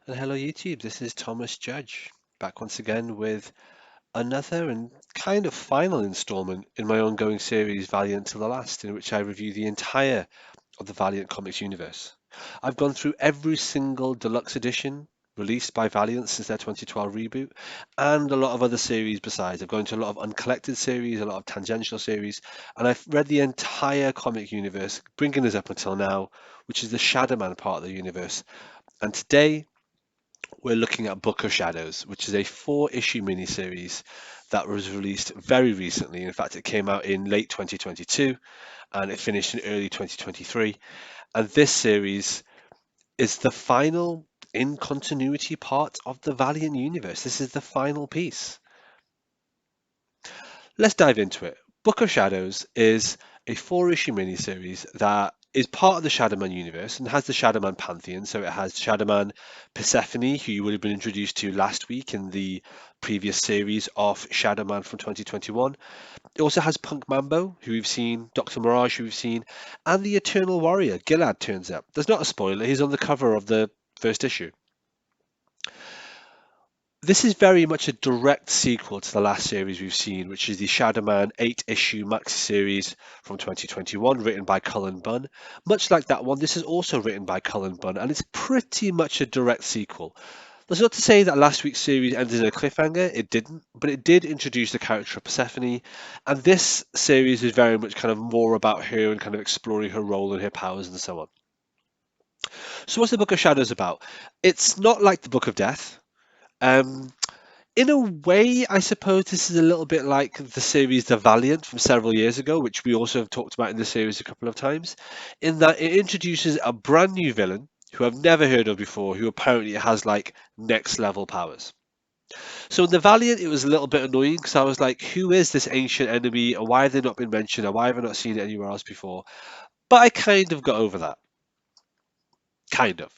And hello, YouTube. This is Thomas Judge, back once again with another and kind of final installment in my ongoing series, Valiant to the Last, in which I review the entire of the Valiant Comics universe. I've gone through every single deluxe edition released by Valiant since their 2012 reboot, and a lot of other series besides. I've gone to a lot of uncollected series, a lot of tangential series, and I've read the entire comic universe, bringing us up until now, which is the Shadowman part of the universe. And today, we're looking at Book of Shadows, which is a four-issue miniseries that was released very recently. In fact, it came out in late 2022 and it finished in early 2023. And this series is the final in continuity part of the Valiant universe. This is the final piece. Let's dive into it. Book of Shadows is a four-issue miniseries that is part of the Shadowman universe and has the Shadowman pantheon. So it has Shadowman Persephone, who you would have been introduced to last week in the previous series of Shadowman from 2021. It also has Punk Mambo, who we've seen, Dr. Mirage, who we've seen, and the Eternal Warrior, Gilad, turns up. There's not a spoiler, he's on the cover of the first issue. This is very much a direct sequel to the last series we've seen, which is the Shadowman 8-issue maxi series from 2021, written by Cullen Bunn. Much like that one, this is also written by Cullen Bunn, and it's pretty much a direct sequel. That's not to say that last week's series ended in a cliffhanger, it didn't, but it did introduce the character of Persephone, and this series is very much kind of more about her and kind of exploring her role and her powers and so on. So what's the Book of Shadows about? It's not like the Book of Death. Um, in a way, I suppose this is a little bit like the series The Valiant from several years ago, which we also have talked about in the series a couple of times, in that it introduces a brand new villain who I've never heard of before, who apparently has like next level powers. So in The Valiant, it was a little bit annoying because I was like, who is this ancient enemy, and why have they not been mentioned, and why have I not seen it anywhere else before? But I kind of got over that. Kind of.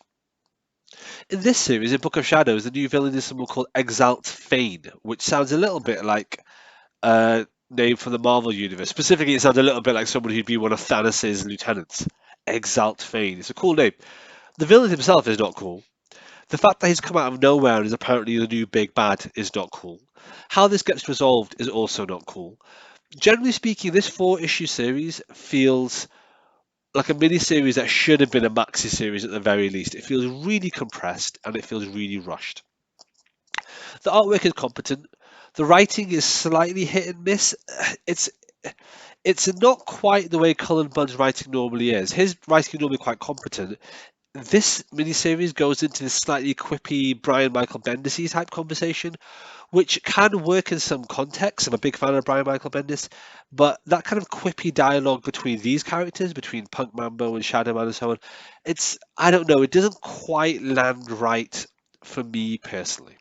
In this series, in Book of Shadows, the new villain is someone called Exalt Fane, which sounds a little bit like name from the Marvel universe. Specifically, it sounds a little bit like someone who'd be one of Thanos' lieutenants. Exalt Fane. It's a cool name. The villain himself is not cool. The fact that he's come out of nowhere and is apparently the new big bad is not cool. How this gets resolved is also not cool. Generally speaking, this four-issue series feels like a mini series that should have been a maxi series at the very least. It feels really compressed and it feels really rushed. The artwork is competent. The writing is slightly hit and miss. It's it's not quite the way Cullen Bunn's writing normally is. His writing is normally quite competent. This miniseries goes into this slightly quippy Brian Michael Bendis type conversation, which can work in some context. I'm a big fan of Brian Michael Bendis, but that kind of quippy dialogue between these characters, between Punk Mambo and Shadowman and so on, I don't know, it doesn't quite land right for me personally.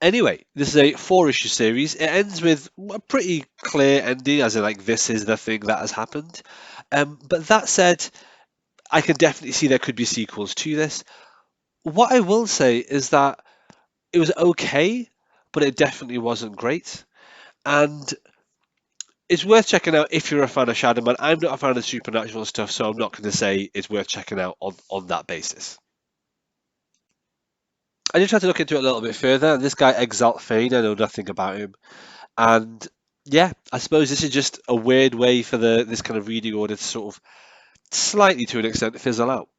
Anyway, this is a four-issue series. It ends with a pretty clear ending, as in like this is the thing that has happened. But that said, I can definitely see there could be sequels to this. What I will say is that it was okay, but it definitely wasn't great. And it's worth checking out if you're a fan of Shadowman. I'm not a fan of supernatural stuff, so I'm not going to say it's worth checking out on that basis. I did try to look into it a little bit further, and this guy Exalt Fane, I know nothing about him. And yeah, I suppose this is just a weird way for this kind of reading order to sort of slightly to an extent fizzle out.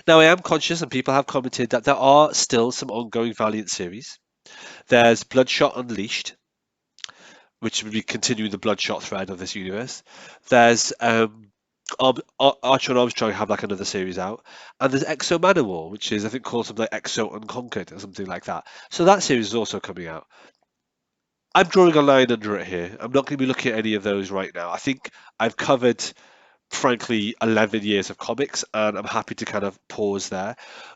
Now I am conscious, and people have commented that there are still some ongoing Valiant series. There's Bloodshot Unleashed, which would be continuing the Bloodshot thread of this universe. There's Archer and Armstrong have like another series out, and there's Exo Manowar, which is I think called something like Exo Unconquered or something like that. So that series is also coming out. I'm drawing a line under it here. I'm not going to be looking at any of those right now. I think I've covered, frankly, 11 years of comics, and I'm happy to kind of pause there.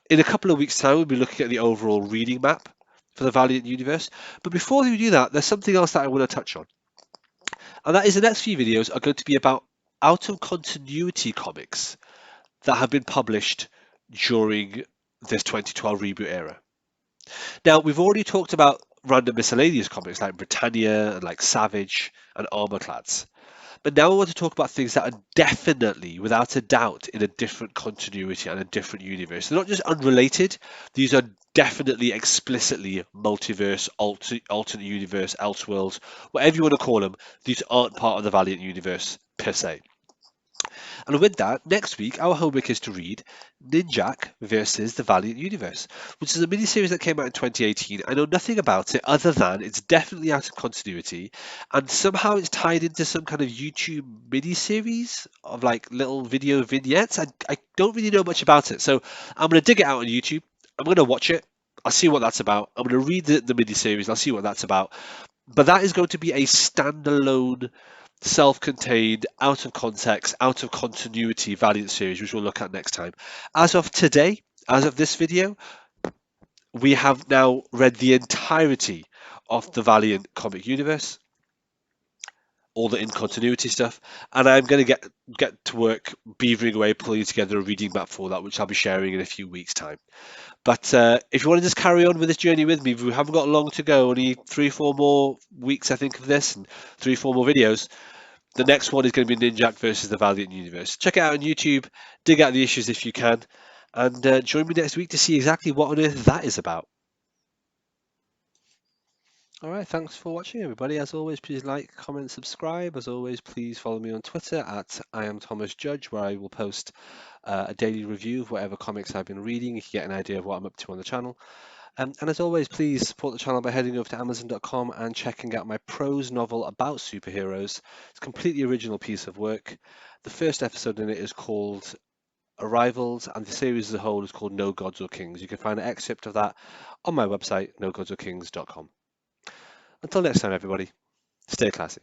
In a couple of weeks' time, we'll be looking at the overall reading map for the Valiant universe. But before we do that, there's something else that I want to touch on, and that is the next few videos are going to be about out of continuity comics that have been published during this 2012 reboot era. Now, we've already talked about random miscellaneous comics like Britannia and like Savage and Armorclads. But now I want to talk about things that are definitely, without a doubt, in a different continuity and a different universe. They're not just unrelated, these are definitely explicitly multiverse, alternate universe, elseworlds, whatever you want to call them. These aren't part of the Valiant universe per se. And with that, next week our homework is to read Ninjak versus the Valiant Universe, which is a miniseries that came out in 2018. I know nothing about it other than it's definitely out of continuity, and somehow it's tied into some kind of YouTube miniseries of like little video vignettes. I don't really know much about it, so I'm going to dig it out on YouTube. I'm going to watch it. I'll see what that's about. I'm going to read the miniseries. I'll see what that's about. But that is going to be a standalone, self-contained, out of context, out of continuity Valiant series, which we'll look at next time. As of today, as of this video, we have now read the entirety of the Valiant comic universe, all the in continuity stuff, and I'm going to get to work beavering away, pulling together a reading map for that, which I'll be sharing in a few weeks' time. But if you want to just carry on with this journey with me, we haven't got long to go, only 3-4 more weeks, I think, of this, and 3-4 more videos. The next one is going to be Ninjak versus the Valiant Universe. Check it out on YouTube, dig out the issues if you can, and join me next week to see exactly what on earth that is about. All right, thanks for watching, everybody. As always, please like, comment, subscribe. As always, please follow me on Twitter at I am Thomas Judge, where I will post a daily review of whatever comics I've been reading. You can get an idea of what I'm up to on the channel. And as always, please support the channel by heading over to Amazon.com and checking out my prose novel about superheroes. It's a completely original piece of work. The first episode in it is called Arrivals, and the series as a whole is called No Gods or Kings. You can find an excerpt of that on my website, nogodsorkings.com. Until next time, everybody, stay classy.